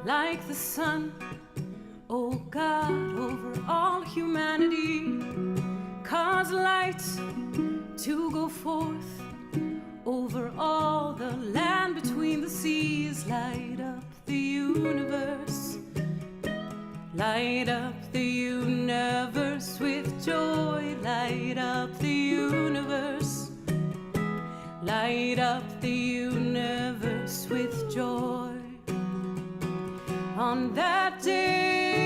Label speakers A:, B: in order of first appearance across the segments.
A: like the sun, oh God, over all humanity. Cause light to go forth over all the land between the seas. Light up the universe, light up the universe with joy. Light up the universe, light up the universe with joy. On that day,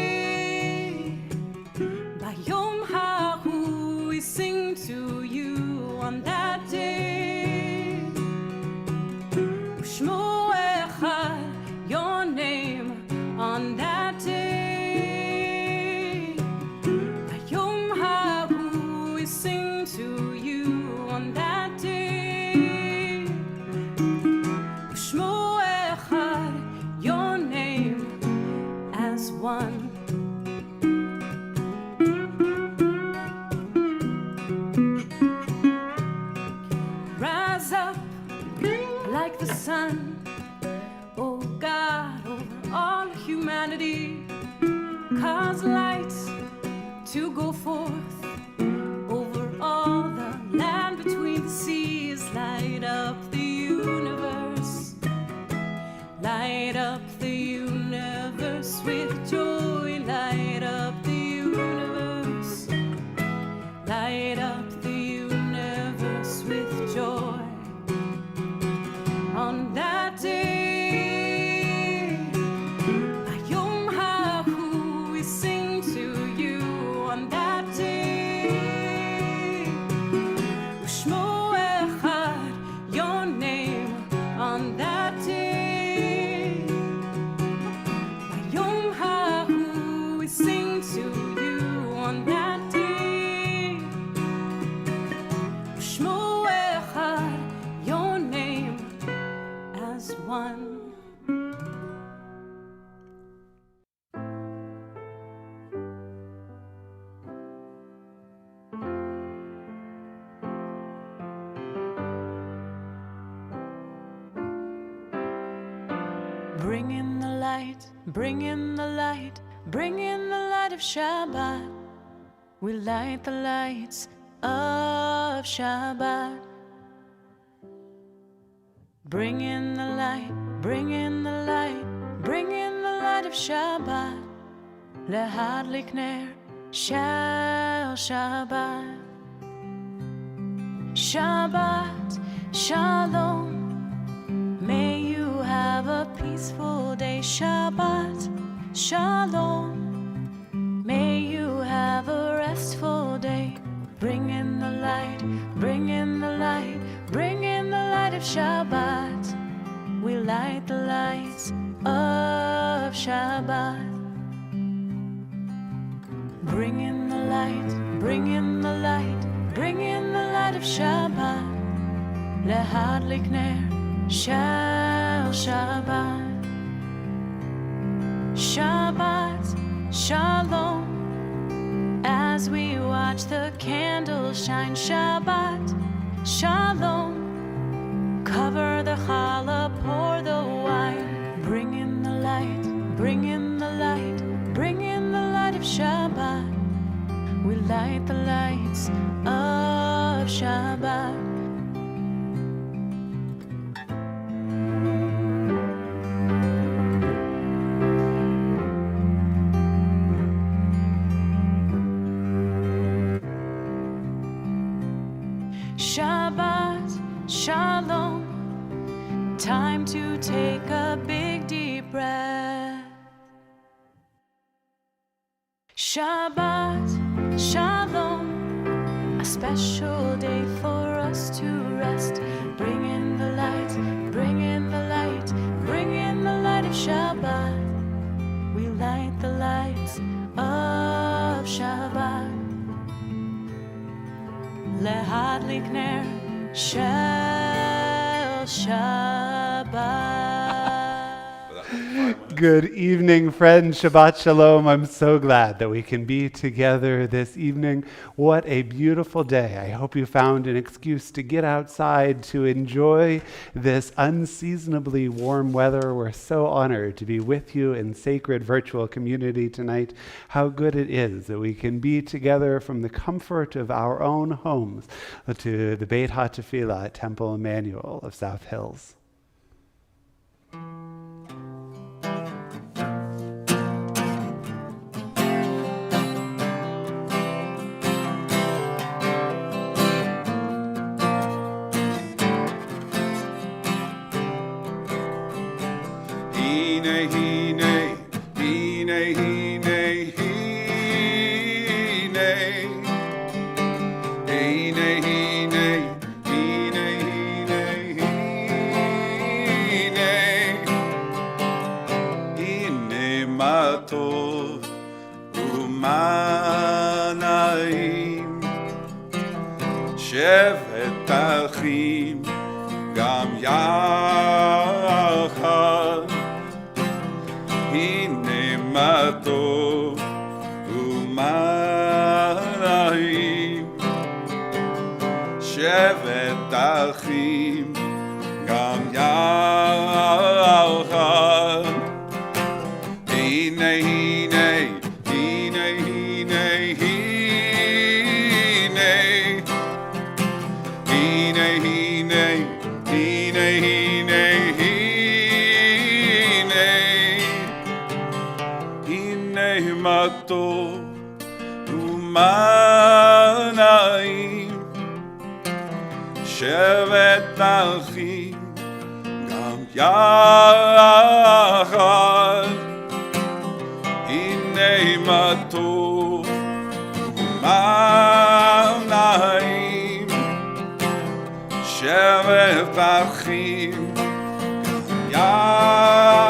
A: Bayom Hahu, we sing to you. On that day, Ushmo Echad, your name. On that day, Bayom Hahu, we sing to you. On that day, Ushmo Echad, your name, as one. Rise up like the sun, oh God, over all humanity. Cause light to go forth over all the land between the seas. Light up the universe, light up the universe with joy. Light up the universe, light up the universe with joy. On that day, Bayom Hahu, we sing to you. On that day, Ushmo Echad, your name. On that day, Bayom Hahu, we sing to you. On that day, Ushmo Echad, your name, as one. Bring in the light, bring in the light, bring in the light of Shabbat. We light the lights of Shabbat. Bring in the light, bring in the light, bring in the light of Shabbat. Lehadlik ner shel Shabbat. Shabbat Shalom, may you have a peaceful day. Shabbat Shalom, may you have a restful day. Bring in the light, bring in the light, bring in the light of Shabbat. We light the lights of Shabbat. Bring in the light, bring in the light, bring in the light of Shabbat. Lehadlik ner shel Shabbat. Shabbat Shalom, as we watch the candles shine. Shabbat Shalom, cover the challah, pour the wine. Bring in the light, bring in the light, bring in the light of Shabbat. We light the lights of Shabbat. Shabbat Shalom, time to take a big deep breath. Shabbat Shalom, a special day for us to rest. Bring in the light, bring in the light, bring in the light of Shabbat. We light the lights of Shabbat. Lehadlik ner shel Shabbat.
B: Good evening, friends. Shabbat Shalom. I'm so glad that we can be together this evening. What a beautiful day. I hope you found an excuse to get outside to enjoy this unseasonably warm weather. We're so honored to be with you in sacred virtual community tonight. How good it is that we can be together from the comfort of our own homes to the Beit HaT'filah at Temple Emanuel of South Hills.
C: שבט אחים גם יחד, הנה מה טוב ומה נעים. שבט אחים גם יחד, הנה הנה הנה הנה מה טוב ומה נעים. שבט אחים גם יחד, הנה מה טוב ומה נעים. שבט אחים גם יחד,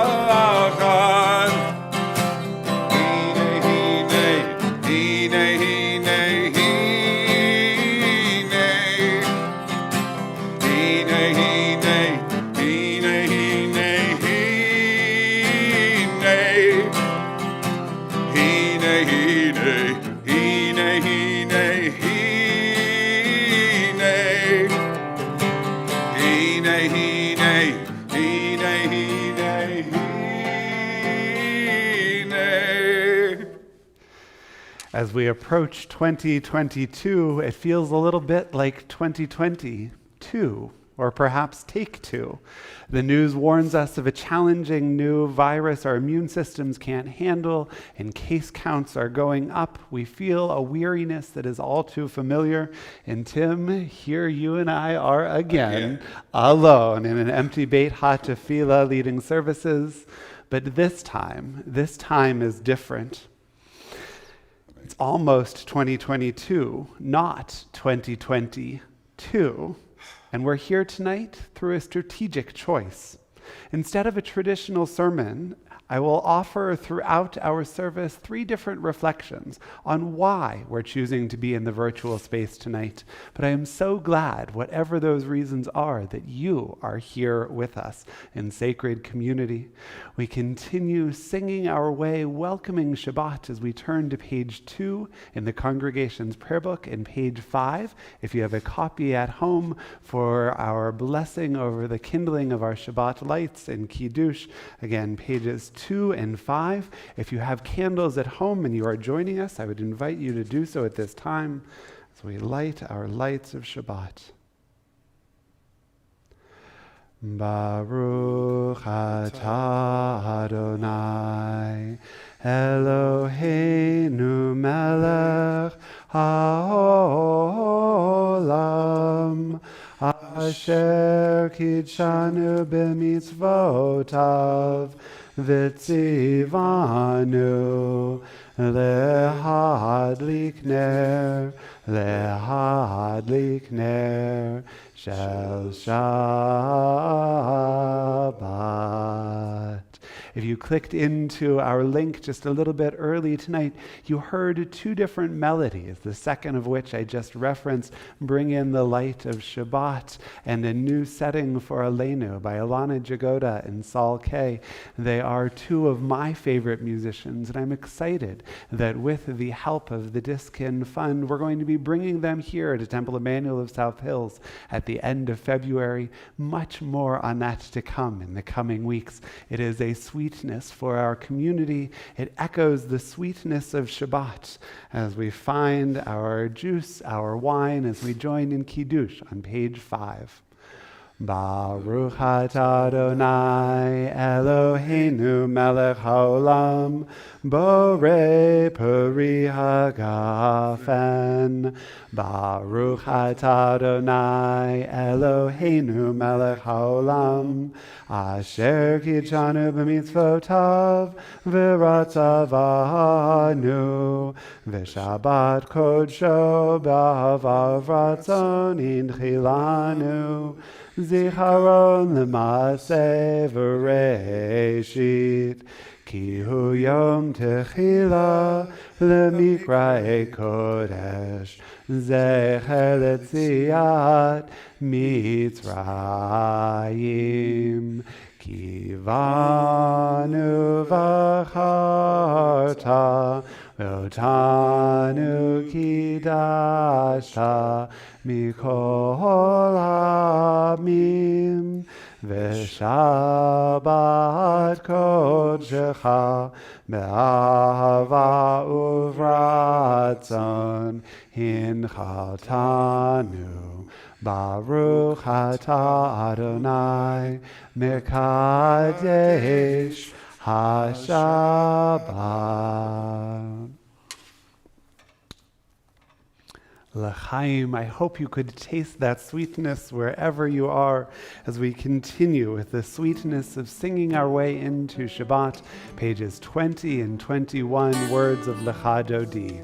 B: As we approach 2022, it feels a little bit like 2022, or perhaps take two. The news warns us of a challenging new virus our immune systems can't handle, and case counts are going up. We feel a weariness that is all too familiar. And Tim, here you and I are again alone in an empty Beit HaT'filah leading services. But this time is different. It's almost 2022, not 2022. And we're here tonight through a strategic choice. Instead of a traditional sermon, I will offer throughout our service 3 different reflections on why we're choosing to be in the virtual space tonight. But I am so glad, whatever those reasons are, that you are here with us in sacred community. We continue singing our way, welcoming Shabbat as we turn to page 2 in the congregation's prayer book and page 5, if you have a copy at home, for our blessing over the kindling of our Shabbat lights and Kiddush. Again, pages 2 and 5. If you have candles at home and you are joining us, I would invite you to do so at this time as we light our lights of Shabbat. Baruch atah Adonai Eloheinu melech haolam asher kidshanu b'mitzvotav v'tzivanu lehadlik ner shel Shabbat. If you clicked into our link just a little bit early tonight, you heard two different melodies, the second of which I just referenced, Bring in the Light of Shabbat, and a new setting for Aleinu by Alana Jagoda and Saul Kay. They are two of my favorite musicians, and I'm excited that with the help of the Diskin Fund, we're going to be bringing them here to Temple Emanuel of South Hills at the end of February. Much more on that to come in the coming weeks. It is a sweetness for our community. It echoes the sweetness of Shabbat as we find our juice, our wine, as we join in Kiddush on page 5. Baruch atah Adonai Eloheinu melech haolam borei peri hagafen. Baruch atah Adonai Eloheinu melech haolam asher kitshanu b'mitzvotav v'ratzavanu v'shabbat kodsho b'ahavav ratzon inchilanu Zicharon l'maaseh v'reishit Ki hu yom techila l'mikra'ei kodesh Zecher l'tziat Mitzrayim Ki vanu v'charta Otanu kidashta mikol hamim v'shabbat kodshecha be'ahava uvratzon hinchaltanu Baruch atah Adonai mekadesh HaShabbat. L'chaim, I hope you could taste that sweetness wherever you are as we continue with the sweetness of singing our way into Shabbat, pages 20 and 21, words of Lecha Dodi.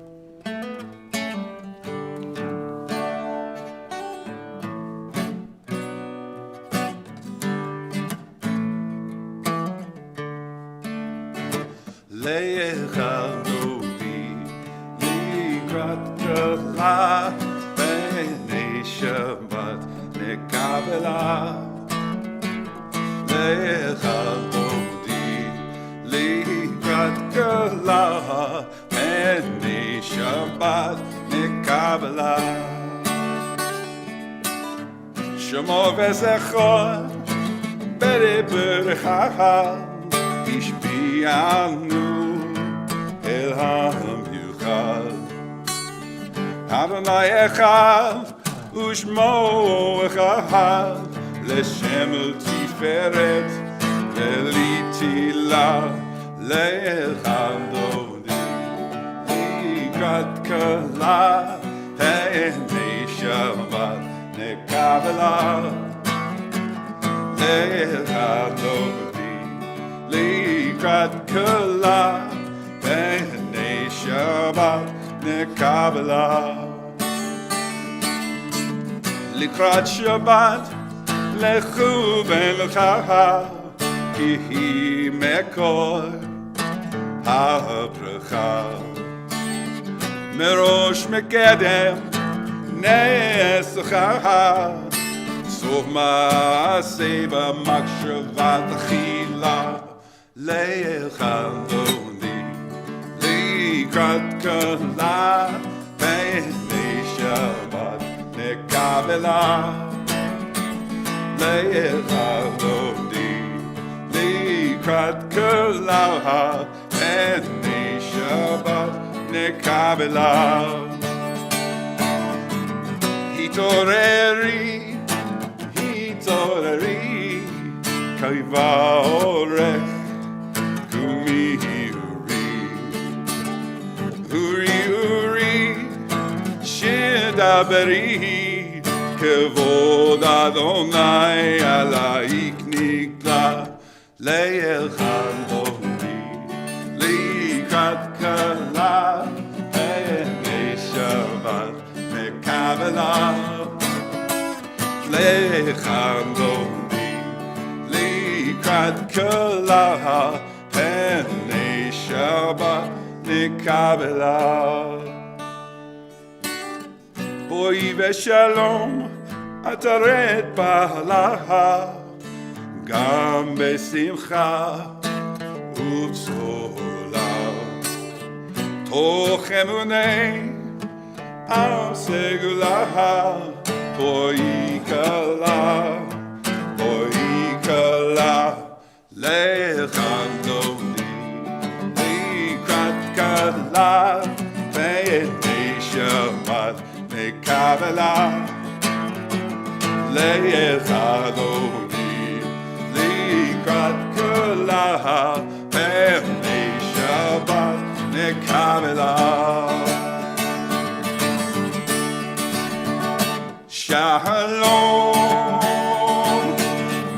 C: Lecha Dodi likrat kala b'nei Shabbat nekabela. Lecha Dodi likrat kala b'nei Shabbat nekabela. Shemo v'zechor b'reberecha ishbi'anu El HaMiuchad Adonai Echad Ushmo Echad Leshem Tiferet Velitila Le'echad Dodi Likrat Kala B'nei Shabbat Nekabela Le'echad Dodi Likrat Kala B'nei Shabbat nekabela. Likrat Shabbat lechu v'lecha ki hi mekor ha'bracha merosh mekedem ne'esacha sof ma'aseh b'makshavat achila le'echa Dodi Likrat kala b'nei Shabbat nekabela. Lecha Dodi Likrat kala b'nei Shabbat nekabela. Hitoreri, kaiva orech kumi Uri, shidaberi, kevod Adonai alaik nikla, le'elcha Dodi, likrat kala, b'nei Shabbat nekabela. Le'elcha Dodi, likrat kala, Shabbat nekabela. Boi v'shalom ataret b'halacha gam b'simcha u'tzola toch emunei am segula boi kala lechandoni likrat kala ve'etei Shabbat nekabela lechandoni likrat kala ve'etei Shabbat nekabela. Shalom,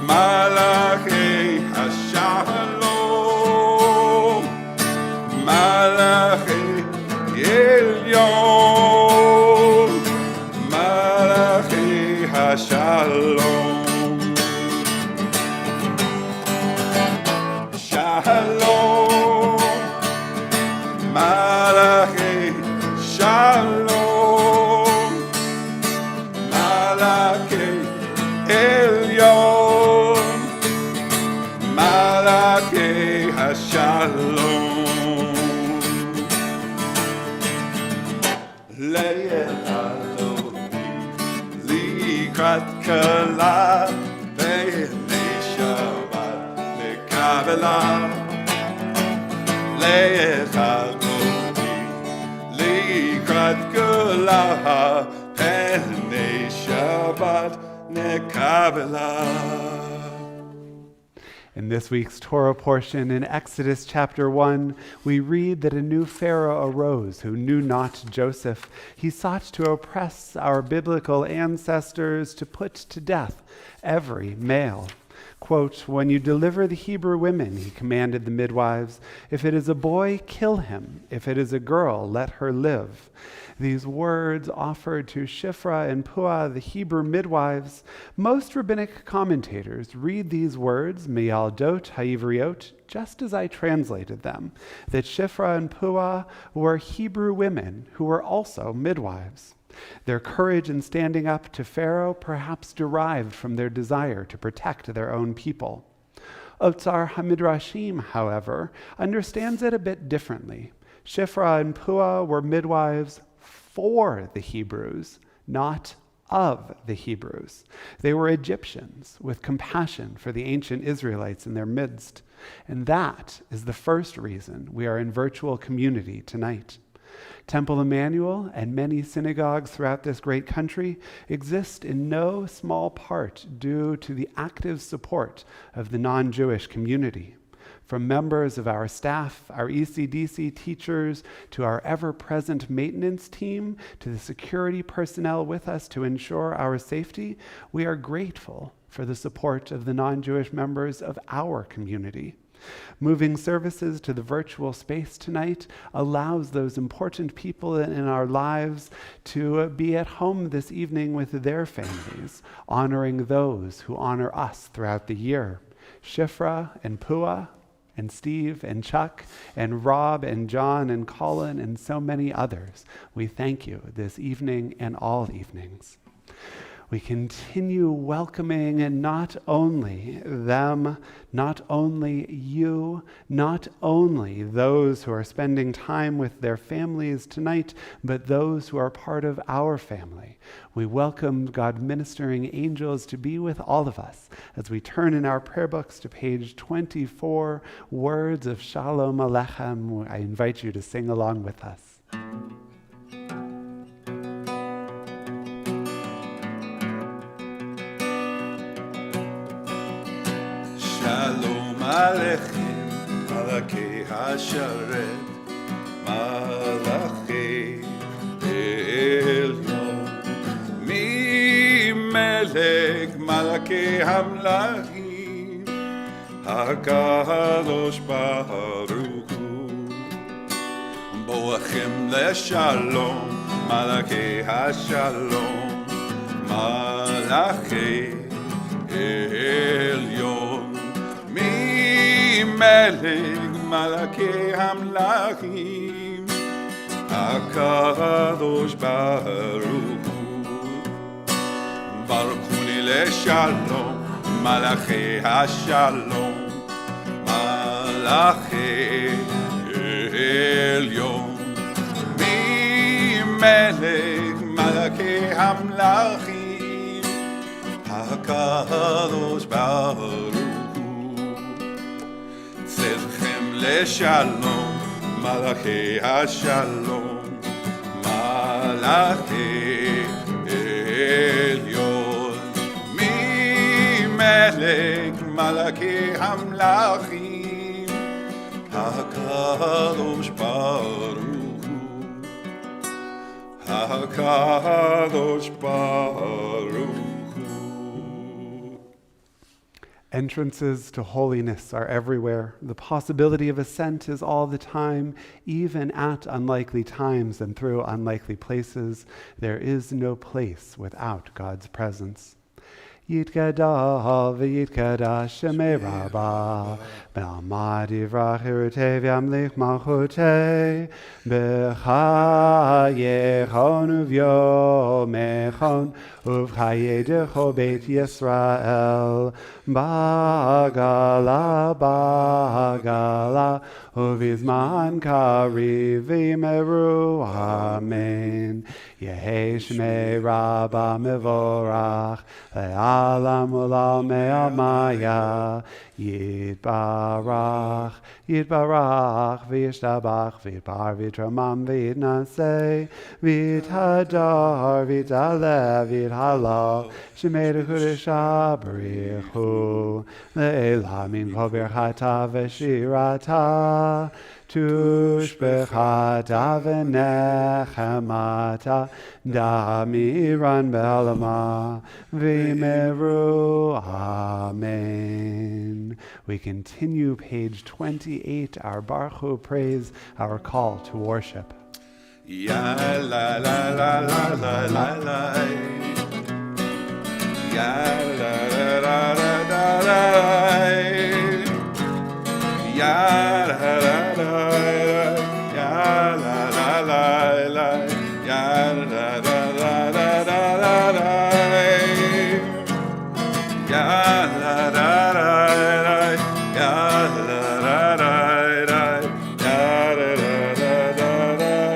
C: Malachei HaShalom, Malachei Elyon, Malachei HaShalom. Shalom, Malachei Shalom. Elyon, Malachei HaShalom, Le'elalohi, Likrat Kala, Ve'elei Shabbat Nekabela, Le'elalohi, Likrat Kala, Ve'elei Shabbat nekabela.
B: In this week's Torah portion in Exodus chapter 1, we read that a new Pharaoh arose who knew not Joseph. He sought to oppress our biblical ancestors, to put to death every male. Quote, "When you deliver the Hebrew women," he commanded the midwives, "if it is a boy, kill him. If it is a girl, let her live." These words offered to Shifra and Puah, the Hebrew midwives. Most rabbinic commentators read these words, Miyaldot Ha'ivriot, just as I translated them, that Shifra and Puah were Hebrew women who were also midwives. Their courage in standing up to Pharaoh perhaps derived from their desire to protect their own people. Otzar HaMidrashim, however, understands it a bit differently. Shifra and Puah were midwives for the Hebrews, not of the Hebrews. They were Egyptians with compassion for the ancient Israelites in their midst. And that is the first reason we are in virtual community tonight. Temple Emanuel and many synagogues throughout this great country exist in no small part due to the active support of the non-Jewish community. From members of our staff, our ECDC teachers, to our ever-present maintenance team, to the security personnel with us to ensure our safety, we are grateful for the support of the non-Jewish members of our community. Moving services to the virtual space tonight allows those important people in our lives to be at home this evening with their families, honoring those who honor us throughout the year. Shifra and Puah, and Steve and Chuck and Rob and John and Colin and so many others. We thank you this evening and all evenings. We continue welcoming and not only them, not only you, not only those who are spending time with their families tonight, but those who are part of our family. We welcome God ministering angels to be with all of us as we turn in our prayer books to page 24, Words of Shalom Alechem. I invite you to sing along with us.
C: Shalom Alechem, Malachei HaSharet, Malachei Elyon, Melech Malachei Hamlachim, HaKadosh Baruch Hu, Boachem LeShalom, Malachei HaShalom, Malachei Elyon, Melech מלאכי המלאכים, הקדוש ברוך הוא. ברכוני לשלום, מלאכי השלום, מלאכי עליון. ממלך מלאכי המלאכים, הקדוש ברוך הוא. צאתכם לשלום, מלאכי השלום, מלאכי עליון. ממלך מלאכי המלאכים, הקדוש ברוך הוא, הקדוש ברוך הוא.
B: Entrances to holiness are everywhere. The possibility of ascent is all the time, even at unlikely times and through unlikely places. There is no place without God's presence. Yitkadah v'yitkadash shemei Rabba, b'amad yivrach hirutei v'yamlich malchutei, b'chayechon uv'yomechon, uv'chayedecho Beit Yisrael, bagala, bagala, uv'izman kariv v'yimeru, amen. Yehei shmei Rabba mevorach, le'alam u'lam me'amaya, yitbarach, yitbarach, v'yishtabach, v'yitbar, v'yitramam, v'yitnaseh, v'yithadar, v'yitalev, v'yithalal, shemei d'chudesha b'richu, le'elah min kol birchata v'shirata, tushbechata v'nechemata, damiran be'alama, v'yimeru, amen. We continue page 28, our Baruch Hu praise, our call to worship.
C: Ya la la la la la la la, ya la la la la la la, ya la la la ya la la la la, ya la la la la la la, ya la la la la, ya la la la la, ya la la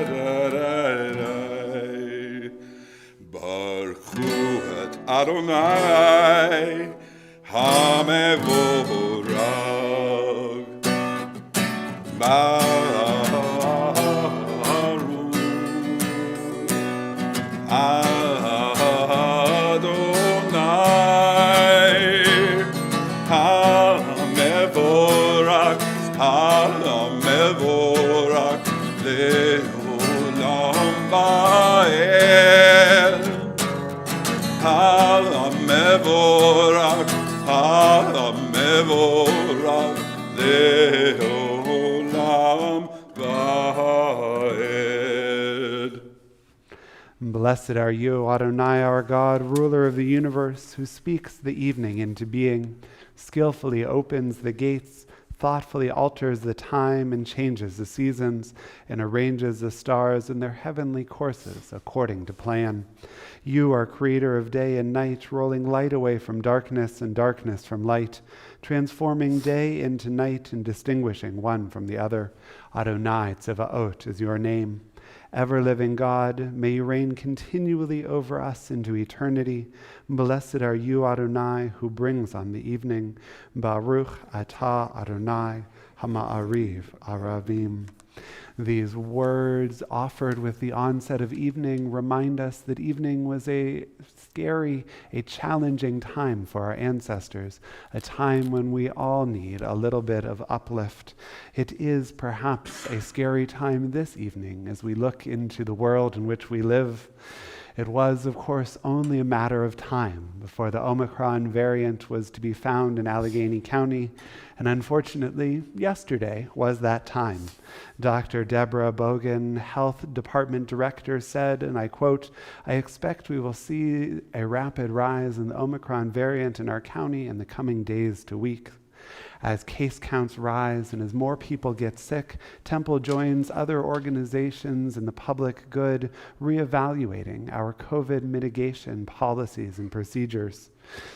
C: la la. Baruch Hu et Adonai hamevorach, Baruch Adonai hamevorach, hamevorach leolam va'ed, hamevorach, hamevorach leolam va'ed.
B: Blessed are you, Adonai, our God, ruler of the universe, who speaks the evening into being, skillfully opens the gates, thoughtfully alters the time and changes the seasons, and arranges the stars in their heavenly courses according to plan. You are creator of day and night, rolling light away from darkness and darkness from light, transforming day into night and distinguishing one from the other. Adonai Tzevaot is your name. Ever-living God, may you reign continually over us into eternity. Blessed are you, Adonai, who brings on the evening. Baruch atah Adonai, hama'ariv aravim. These words offered with the onset of evening remind us that evening was a scary, a challenging time for our ancestors, a time when we all need a little bit of uplift. It is perhaps a scary time this evening as we look into the world in which we live. It was, of course, only a matter of time before the Omicron variant was to be found in Allegheny County, and unfortunately, yesterday was that time. Dr. Deborah Bogan, Health Department Director, said, and I quote, "I expect we will see a rapid rise in the Omicron variant in our county in the coming days to weeks. As case counts rise and as more people get sick, Temple joins other organizations in the public good, reevaluating our COVID mitigation policies and procedures.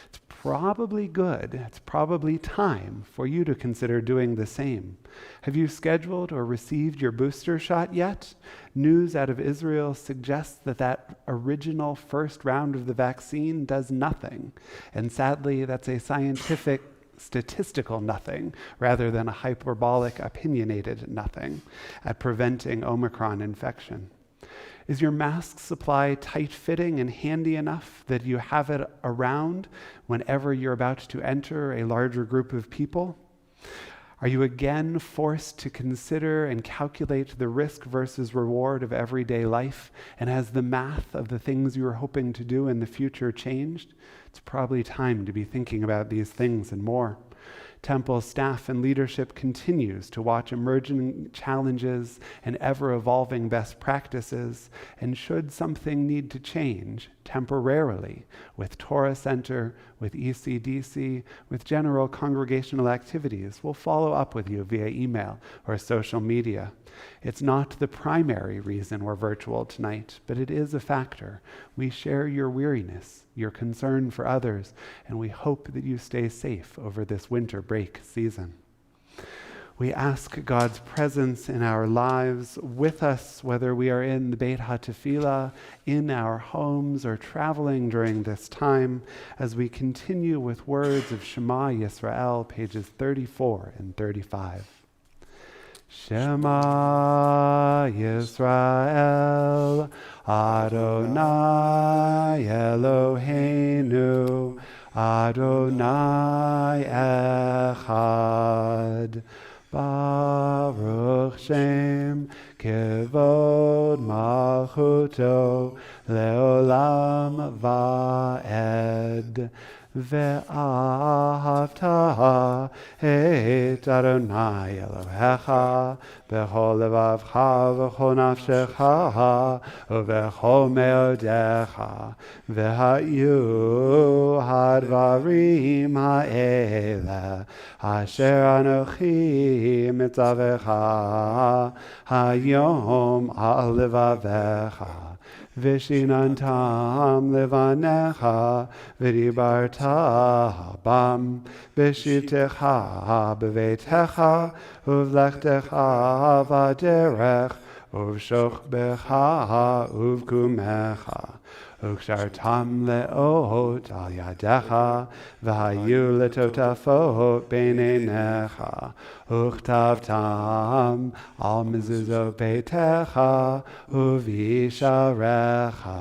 B: It's probably good, it's probably time for you to consider doing the same. Have you scheduled or received your booster shot yet? News out of Israel suggests that original first round of the vaccine does nothing. And sadly, that's a scientific, statistical nothing rather than a hyperbolic, opinionated nothing at preventing Omicron infection. Is your mask supply tight-fitting and handy enough that you have it around whenever you're about to enter a larger group of people? Are you again forced to consider and calculate the risk versus reward of everyday life? And has the math of the things you were hoping to do in the future changed? It's probably time to be thinking about these things and more. Temple staff and leadership continues to watch emerging challenges and ever-evolving best practices, and should something need to change temporarily with Torah Center, with ECDC, with general congregational activities, we'll follow up with you via email or social media. It's not the primary reason we're virtual tonight, but it is a factor. We share your weariness, your concern for others, and we hope that you stay safe over this winter break season. We ask God's presence in our lives with us, whether we are in the Beit HaT'filah, in our homes, or traveling during this time, as we continue with words of Shema Yisrael, pages 34 and 35. Shema Yisrael, Adonai Eloheinu, Adonai Echad. Baruch Shem Kevod Malchuto Leolam Va'ed. Ve'ahavta et Adonai Elohecha b'chol levavcha v'chol nafshecha u'v'chol meodecha v'hayu hadvarim ha'ele asher anochi mitzavecha hayom al levavecha Vishinantam levanecha v'dibarta bam b'shitecha b'veitecha uvlechtecha v'derech uv'shochbecha uv'kumecha Ukshartam le'ot al yadecha v'hayu letotafot b'neinecha Uchtavtam al mezuzot beitecha uvisharecha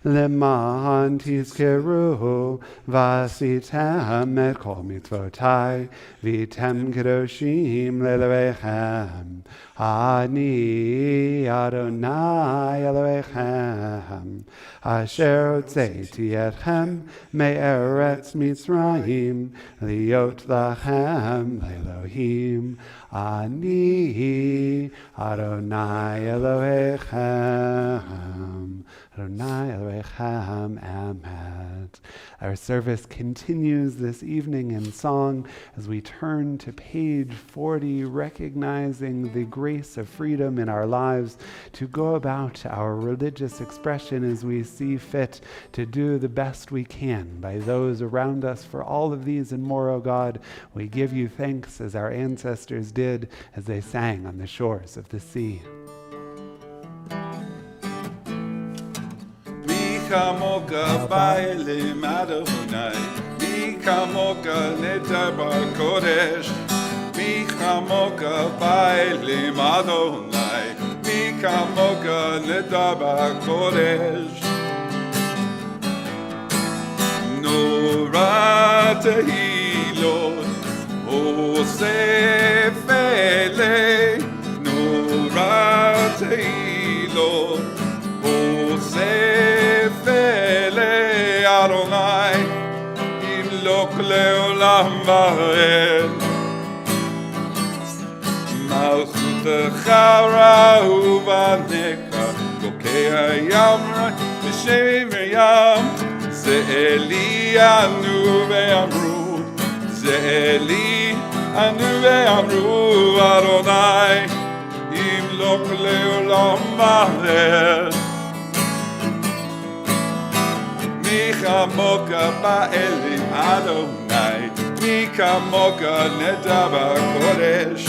B: leman tizkeru v'asitem et kol mitzvotai v'item kedoshim le'elohechem Ani Adonai Elohechem Asher hotzeiti etchem me'eretz Mitzrayim liot lachem le'Elohim Ani Adonai Elohechem Adonai Elohechem Amet. Our service continues this evening in song as we turn to page 40, recognizing the grace of freedom in our lives to go about our religious expression as we see fit, to do the best we can by those around us. For all of these and more, O God, we give you thanks as our ancestors did as they sang on the shores of the sea.
C: Kamoka bailim Adonai, mi kamoka nedabar kodesh, mi kamoka bailim Adonai, mi kamoka nedabar kodesh. Nora tehilot, osef ele, Nora tehilot, Sefele Adonai Imlok leolam va'ed Malchutecha ra'uvanecha Bokei hayam v'shem Miriam Ze Eli anu ve'amru Ze Eli ענו ואמרו אדוני ימלוך לעולם ועד. מי כמוך באלים אדוני, מי כמוך נדע בקודש,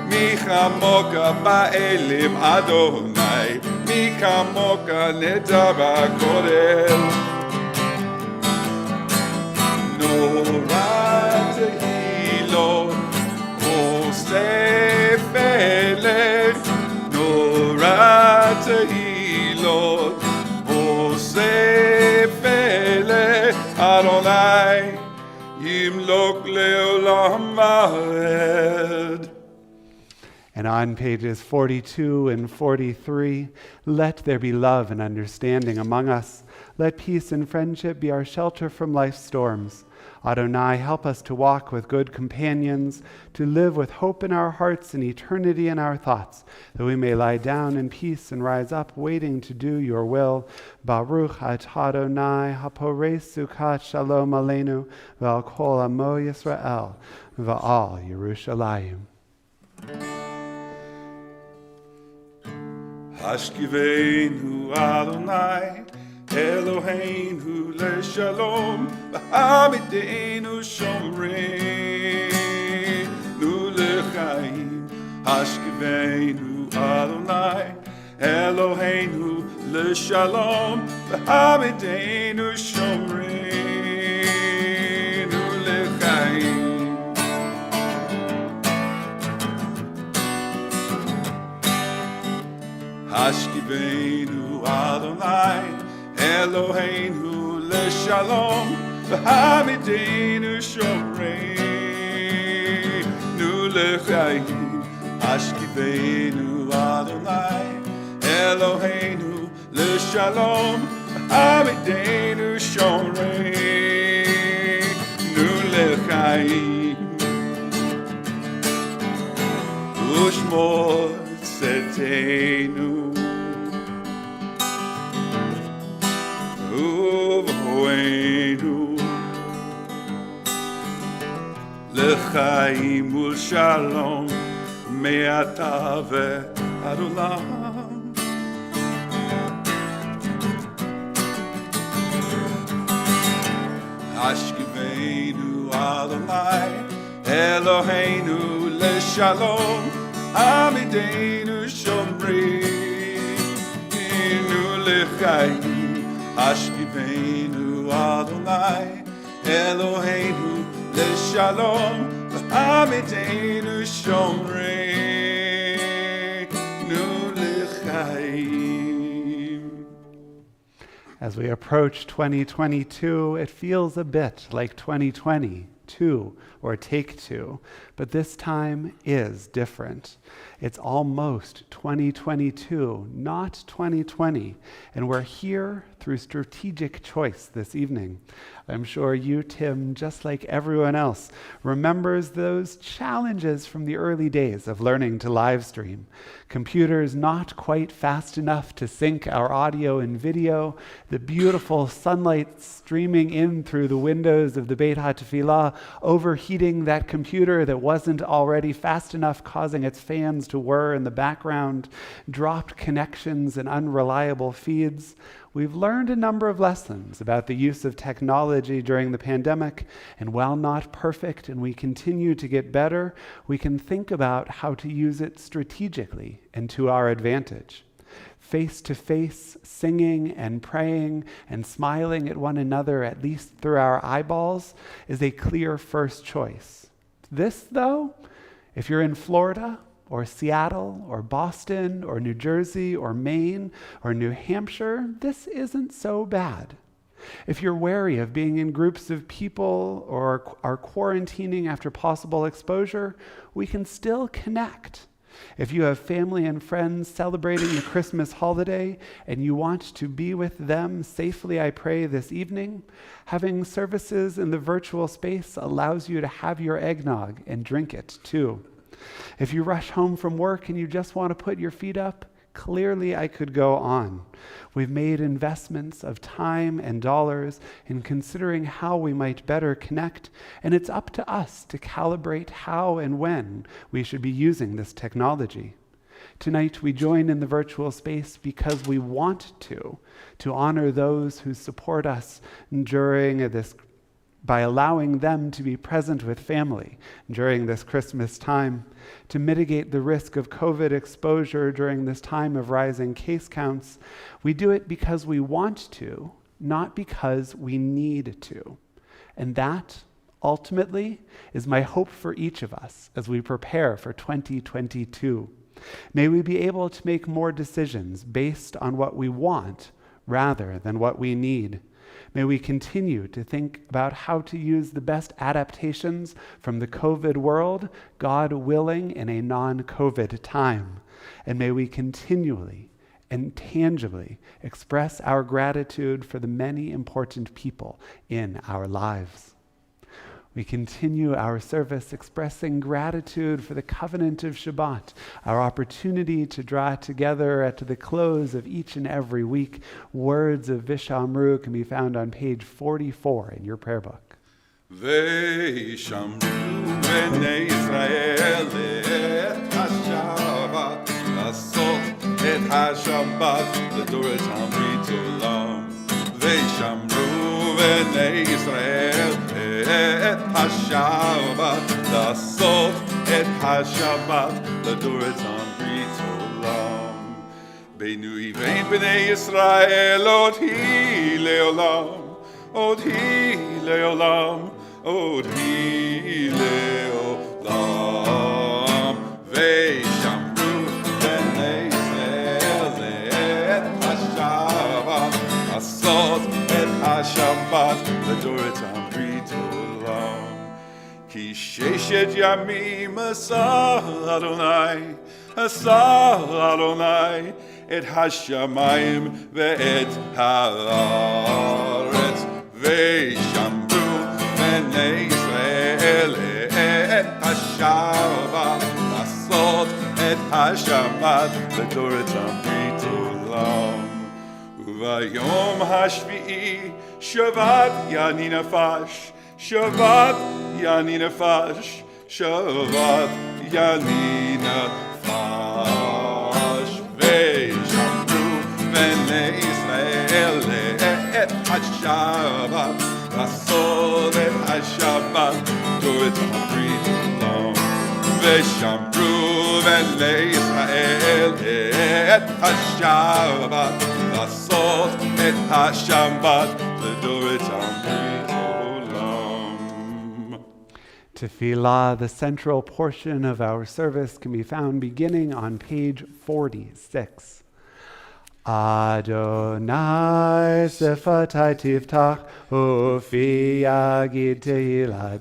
C: מי כמוך באלים אדוני, מי כמוך נדע בקודש. נורא תהילות עושה פלא, נורא תהילות עושה פלא, אדוני ימלוך לעולם ועד.
B: And on pages 42 and 43, let there be love and understanding among us. Let peace and friendship be our shelter from life's storms. Adonai, help us to walk with good companions, to live with hope in our hearts and eternity in our thoughts, that we may lie down in peace and rise up, waiting to do your will. Baruch atah Adonai, haporei sukat shalom aleinu, v'al kol amo Yisrael, v'al Yerushalayim.
C: Hashkivenu Adonai, Eloheinu leshalom, v'hamidenu shomreinu lechaim. Hashkivenu Adonai, Eloheinu leshalom, v'hamidenu shomreinu lechaim. Hashkivenu Adonai, Eloheinu leshalom, v'hamidenu shomreinu lechaim. Hashkivenu Adonai, Eloheinu leshalom, v'hamidenu shomreinu lechaim. Ushmor tzedenu uvoenu lechaim ulshalom me'ata ve'ad olam. Hashkivenu Adonai, Eloheinu leshalom, Hamidenu shomreinu lechaim. Hashkivenu Adonai, Eloheinu leshalom, Hamidenu shomreinu lechaim.
B: As we approach 2022, it feels a bit like 2022 or Take Two, but this time is different. It's almost 2022, not 2020, and we're here through strategic choice this evening. I'm sure you, Tim, just like everyone else, remembers those challenges from the early days of learning to live stream. Computers not quite fast enough to sync our audio and video, the beautiful sunlight streaming in through the windows of the Beit HaT'filah, overheating that computer that wasn't already fast enough, causing its fans to whir in the background, dropped connections and unreliable feeds. We've learned a number of lessons about the use of technology during the pandemic, and while not perfect and we continue to get better, we can think about how to use it strategically and to our advantage. Face-to-face singing and praying and smiling at one another, at least through our eyeballs, is a clear first choice. This, though, if you're in Florida, or Seattle, or Boston, or New Jersey, or Maine, or New Hampshire, this isn't so bad. If you're wary of being in groups of people or are quarantining after possible exposure, we can still connect. If you have family and friends celebrating the Christmas holiday and you want to be with them safely, I pray, this evening, having services in the virtual space allows you to have your eggnog and drink it too. If you rush home from work and you just want to put your feet up, Clearly, I could go on. We've made investments of time and dollars in considering how we might better connect, and it's up to us to calibrate how and when we should be using this technology. Tonight, we join in the virtual space because we want to honor those who support us during this, by allowing them to be present with family during this Christmas time, to mitigate the risk of COVID exposure during this time of rising case counts. We do it because we want to, not because we need to. And that, ultimately, is my hope for each of us as we prepare for 2022. May we be able to make more decisions based on what we want rather than what we need. May we continue to think about how to use the best adaptations from the COVID world, God willing, in a non-COVID time. And may we continually and tangibly express our gratitude for the many important people in our lives. We continue our service expressing gratitude for the covenant of Shabbat, our opportunity to draw together at the close of each and every week. Words of Vishamru can be found on page 44 in your prayer book.
C: Vishamru b'nei Yisrael et HaShabbat, asot et HaShabbat, l'doratam brit olam. Vishamru b'nei Yisrael et HaShabbat, לעשות את השבת לדורתם ברית עולם. בינו ובין בני ישראל עוד היא לעולם, עוד היא לעולם, עוד היא לעולם. וישמרו בני ישראל את השבת, לעשות את השבת לדורתם ברית עולם. כי ששת ימים עשה אדוני את השמיים ואת הארץ, וישמרו בני ישראל את השבת, לעשות את השבת לדורתם ברית עולם. וביום השביעי שבת יעני נפש, שבת יעני נפש, שבת יעני נפש. וישמרו בני ישראל את השבת, לעשות את השבת דורתם ברית עולם. ושמרו בני ישראל את השבת, לעשות את השבת לדורתם ברית עולם.
B: Tefillah, the central portion of our service, can be found beginning on page 46. Adonai sefatai tiftach ufi yagid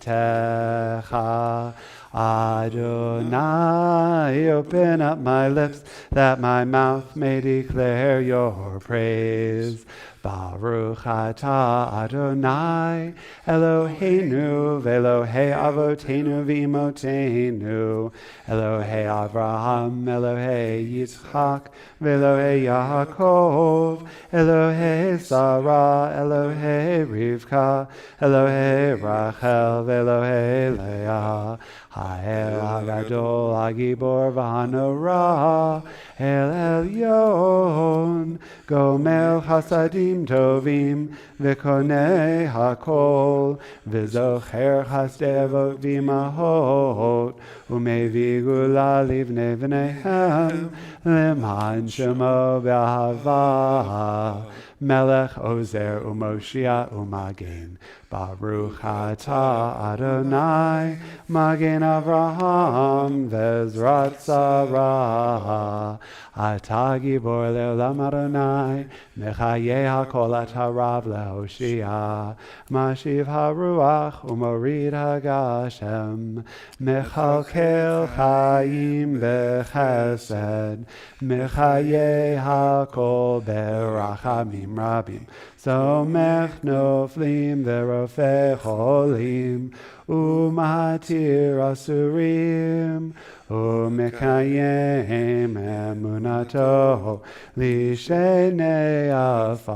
B: tehilatecha. Adonai, open up my lips that my mouth may declare your praise. Baruch atah Adonai Eloheinu v'Elohei avotenu v'imotenu, Elohei Avraham, Elohei Yitzchak, v'Elohei Yaakov, Elohei Sarah, Elohei Rivka, Elohei Rachel, v'Elohei Leah. Ha'el hagadol hagibor v'hanora, El Elyon, Gomel chasadim tovim, v'konei hakol, v'zocher chasdei avot v'imahot, u'mevi gula livnei v'neihem, l'man shemo b'ahava, Melech Ozer u'Moshiach u'Magen. Baruch atah Adonai, Magen Avraham v'Ezrat Sarah. Atah gibor le'olam Adonai, mechayeh hakol atah rav le'hoshia. Mashiv haruach u'morid hagashem, mechalkel chayim b'chesed, mechayeh hakol berachamim rabim. Somech noflim v'ro רופא חולים, ומתיר אסורים, ומקיים אמונתו לשני עפר.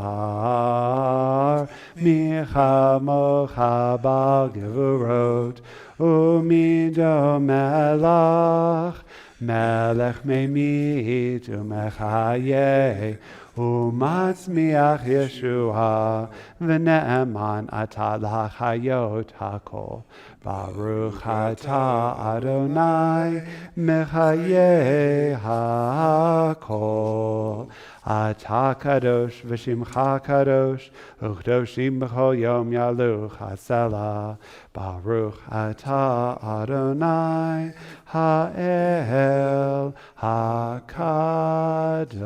B: מי כמוך בעל גבורות, ומידו מלך, מלך ממית ומחיה, ומצמיח ישועה, ונאמן אתה לחיות הכל. ברוך אתה אדוני מחיי הכל. אתה קדוש ושמך קדוש, וקדושים בכל יום יעלוך הסלע. ברוך אתה אדוני האל הקדוש.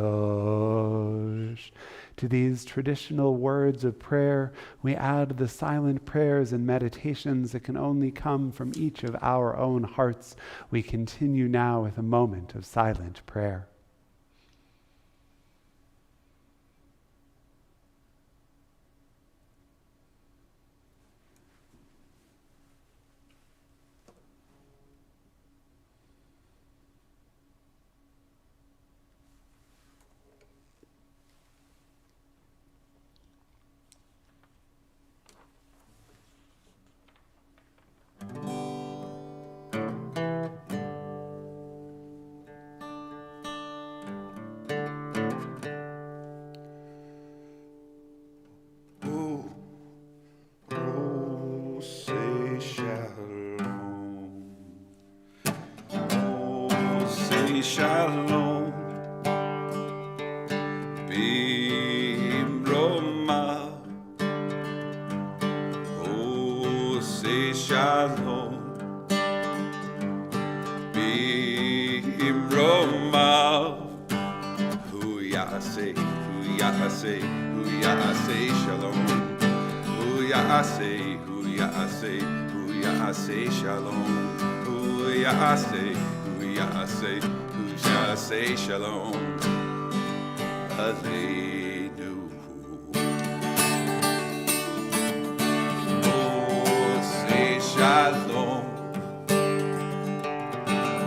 B: To these traditional words of prayer, we add the silent prayers and meditations that can only come from each of our own hearts. We continue now with a moment of silent prayer.
C: Shalom, Bimroma. Oh, say shalom, Bimroma. Who ya say shalom. Who ya say shalom. Who ya say shalom, aleinu. Oh, say shalom,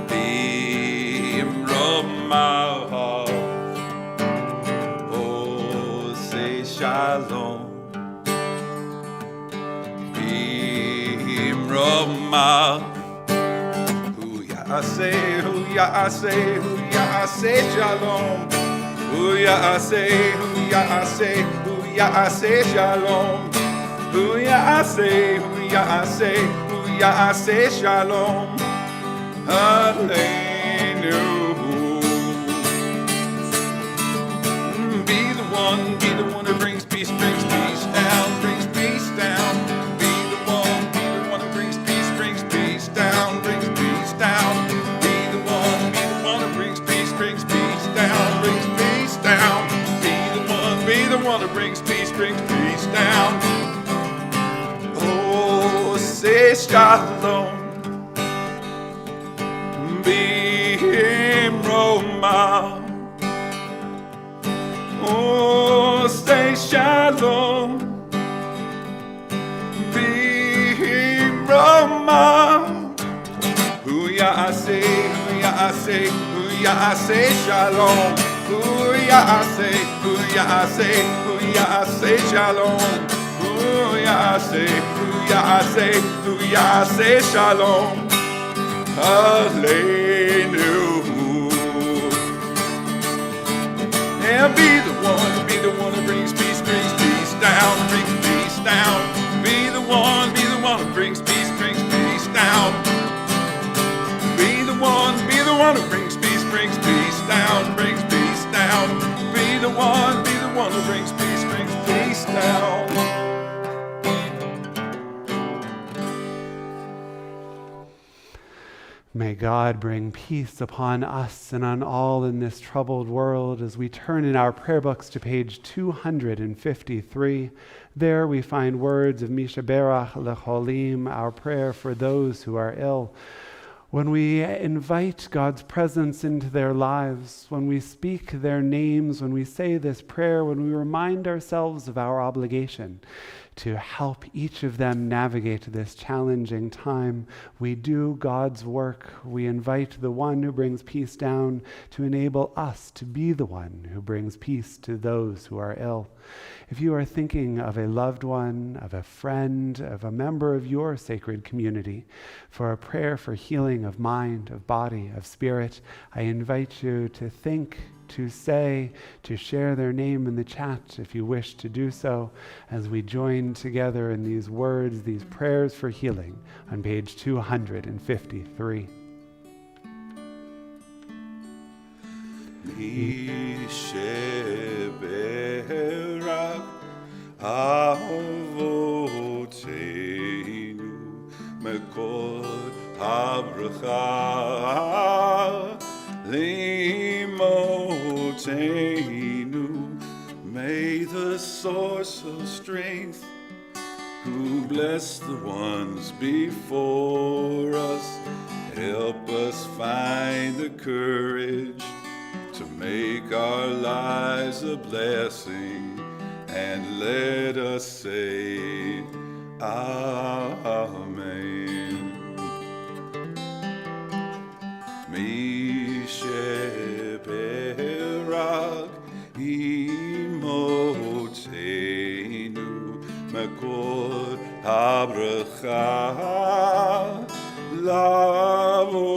C: bimroma. Oh, say shalom, bimroma. Who ya say shalom. Who ya say shalom. Who ya say shalom. Aleinu. Be the one who brings peace down, brings peace down. Be the one who brings peace down, brings peace down. Be the one who brings peace down, brings peace down. Be the one who brings peace down. Oh, say shalom, bimroma. Oh, say shalom, bimroma. Who ya say shalom. Who ya say shalom. Who ya say shalom. Aleinu. And be the one who brings peace down, brings peace down. Be the one who brings peace down. Be the one who brings peace down, brings peace down. Be the one who brings peace down.
B: May God bring peace upon us and on all in this troubled world. As we turn in our prayer books to page 253, there we find words of Mishaberach lecholim, our prayer for those who are ill. When we invite God's presence into their lives, when we speak their names, when we say this prayer, when we remind ourselves of our obligation to help each of them navigate this challenging time. We do God's work. We invite the one who brings peace down to enable us to be the one who brings peace to those who are ill. If you are thinking of a loved one, of a friend, of a member of your sacred community, for a prayer for healing of mind, of body, of spirit, I invite you to think, to say, to share their name in the chat if you wish to do so, as we join together in these words, these prayers for healing on page 253.
C: Avoteinu mekol habracha limotenu. May the source of strength, who bless the ones before us, help us find the courage to make our lives a blessing, and let us say Amen. Misheberak imotenu mekol habracha lavotenu.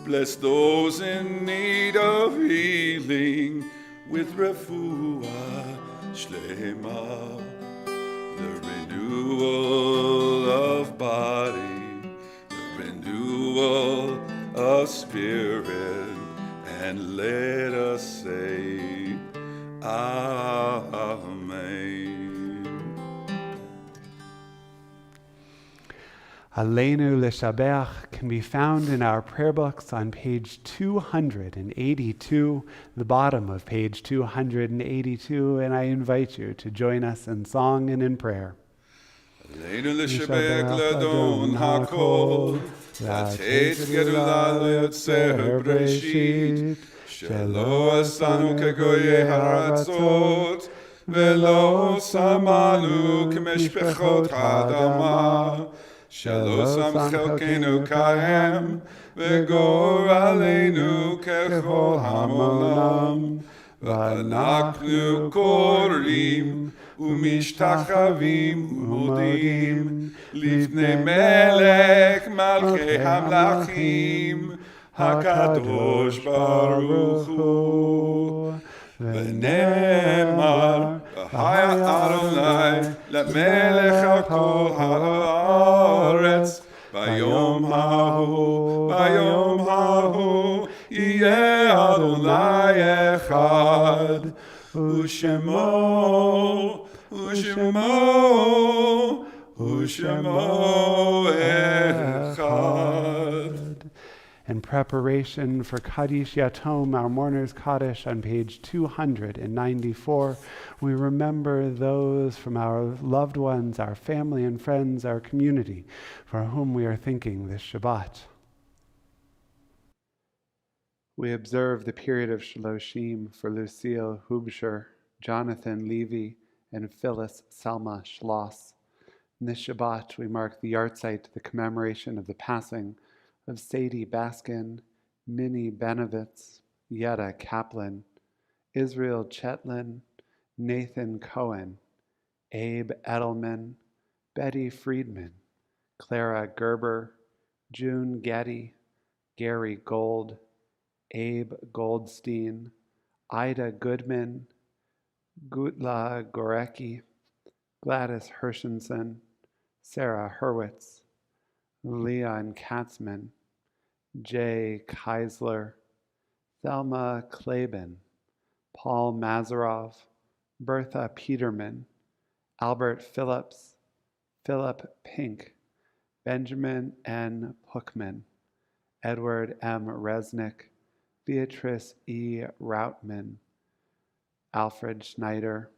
C: Bless those in need of healing with refuah shlema, the renewal of body, the renewal of spirit, and let us say Amen.
B: Aleinu L'Shabeach can be found in our prayer books on page 282, the bottom of page 282, and I invite you to join us in song and in prayer.
C: Aleinu L'Shabeach L'Adon HaKol, Lateit Gedula L'Yotzer Breshit, Shelo Asanu Kegoye Haratzot, Velo Samanu K'meshpechot Ha'adama, Shelo Sam Chelkenu Kahem, V'gor Aleinu Kechol Hamonam, V'anachnu Korim, Umishtachavim Umodim, Livnei Melech Malchei Hamlachim, HaKadosh Baruch Hu. V'nemar, V'haya Adonai, L'melech al kol haaretz, V'yom hahu, Yeh Adonai echad, U'shemo echad.
B: In preparation for Kaddish Yatom, our mourner's Kaddish, on page 294, we remember those from our loved ones, our family and friends, our community, for whom we are thinking this Shabbat. We observe the period of Shloshim for Lucille Hubscher, Jonathan Levy, and Phyllis Selma Schloss. In this Shabbat, we mark the yahrzeit, the commemoration of the passing of Sadie Baskin, Minnie Benovitz, Yetta Kaplan, Israel Chetlin, Nathan Cohen, Abe Edelman, Betty Friedman, Clara Gerber, June Getty, Gary Gold, Abe Goldstein, Ida Goodman, Gutla Gorecki, Gladys Hershenson, Sarah Hurwitz, Leon Katzman, Jay Keisler, Thelma Klaben, Paul Mazarov, Bertha Peterman, Albert Phillips, Philip Pink, Benjamin N. Hookman, Edward M. Resnick, Beatrice E. Routman, Alfred Schneider,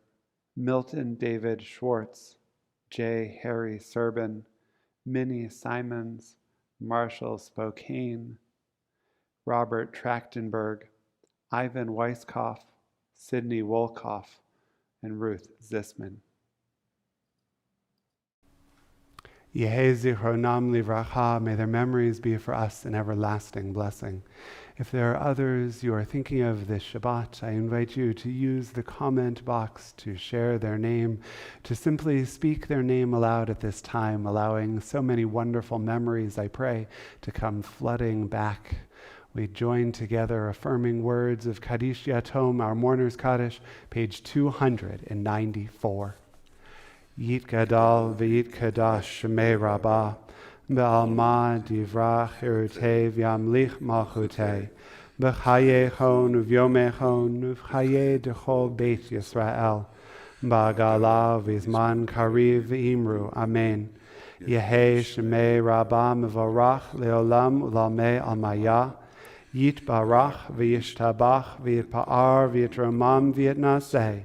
B: Milton David Schwartz, J. Harry Serbin, Minnie Simons, Marshall Spokane, Robert Trachtenberg, Ivan Weisskopf, Sidney Wolkoff, and Ruth Zisman. Yehi zichronam livracha, may their memories be for us an everlasting blessing. If there are others you are thinking of this Shabbat, I invite you to use the comment box to share their name, to simply speak their name aloud at this time, allowing so many wonderful memories, I pray, to come flooding back. We join together affirming words of Kaddish Yatom, our Mourner's Kaddish, page 294. Yit Gadal v'yit Kadash Shemei Rabbah, Be'alma divrach irutei v'yamlich malchutei, B'chayechon uv'yomechon uv'chaye dechol Beit Yisrael, Ba'gala v'izman kariv v'imru, Amen. Yehei Shemei Rabbah mevorach leolam u'lalmei almaya, Yit barach v'yishtabach v'yitpa'ar v'yitromam v'yitnaseh,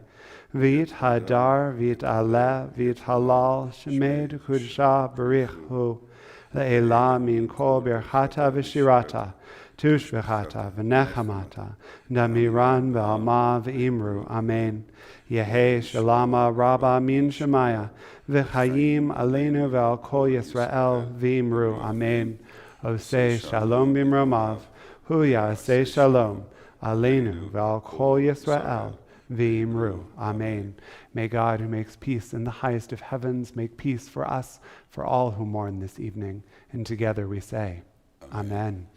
B: V'yit hadar, v'yit aleh, v'yit halal, shemei d'kudsha barichu, le'elah min kol birchata v'shirata, tushvechata v'nechamata, damiran v'alma v'imru, Amen. Yehei shalama rabba min shemaya, v'chayim aleinu v'al kol Yisrael v'imru, Amen. Oseh shalom b'mromav, hu ya'aseh shalom, aleinu v'al kol Yisrael v'imru, Amen. May God, who makes peace in the highest of heavens, make peace for us, for all who mourn this evening. And together we say, Amen.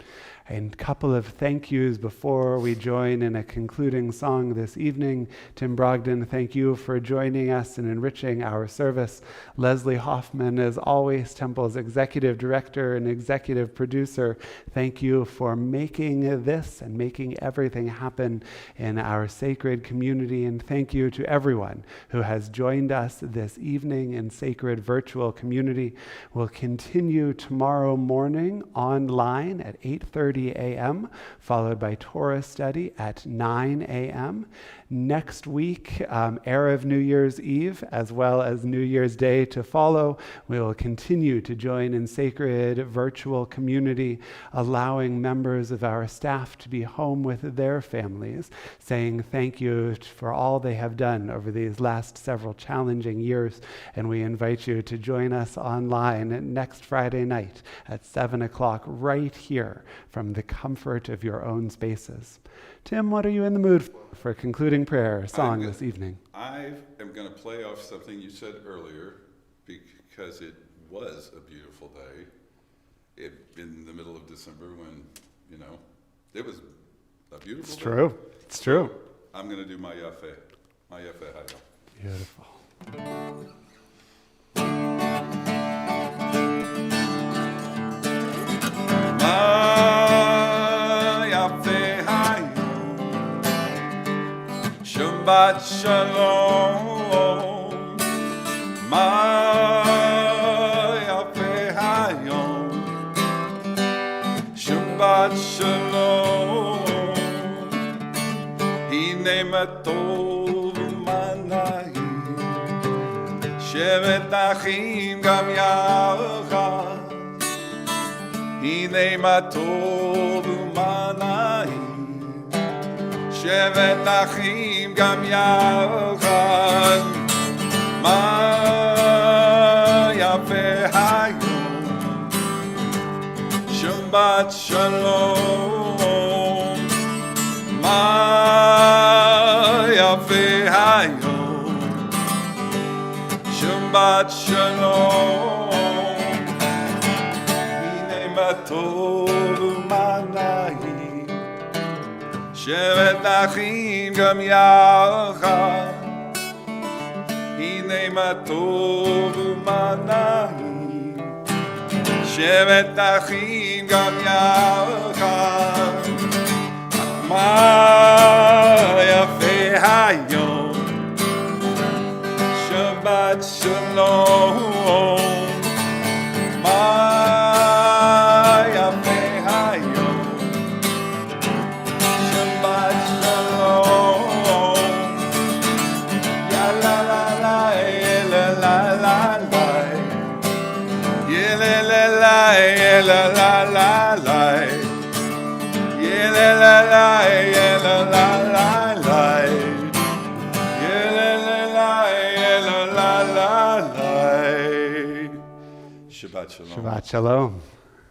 B: And a couple of thank yous before we join in a concluding song this evening. Tim Brogdon, thank you for joining us and enriching our service. Leslie Hoffman, as always, Temple's executive director and executive producer, thank you for making this and making everything happen in our sacred community. And thank you to everyone who has joined us this evening in sacred virtual community. We'll continue tomorrow morning online at 8:30 a.m., followed by Torah study at 9 a.m. Next week, Erev New Year's Eve, as well as New Year's Day to follow, we will continue to join in sacred virtual community, allowing members of our staff to be home with their families, saying thank you for all they have done over these last several challenging years. And we invite you to join us online next Friday night at 7 o'clock right here from the comfort of your own spaces. Tim, what are you in the mood for a concluding prayer song this evening?
C: I am going to play off something you said earlier, because it was a beautiful day. In the middle of December when, it was a beautiful day.
B: True. It's true.
C: I'm going to do my Yafeh. My Yafeh Hayom.
B: Beautiful.
C: Shabbat Shalom, Meyer Hayom. Shabbat Shalom, Hine matov manayim, Shevet achim gam yachad, Hine matov manayim. Shevet achim gam yachad, ma yafeh hayom. Shabbat Shalom, ma yafeh hayom. Shabbat Shalom, hine matov manayim. Shevet achim gam yachad, hine matov u'manayim. Shevet achim gam yachad, ma yafeh hayom. Shabbat Shalom, ma yafeh hayom. La la la la, yeah la la la, yeah la la la la, yeah la la la, Shabbat Shalom.
B: Shabbat Shalom.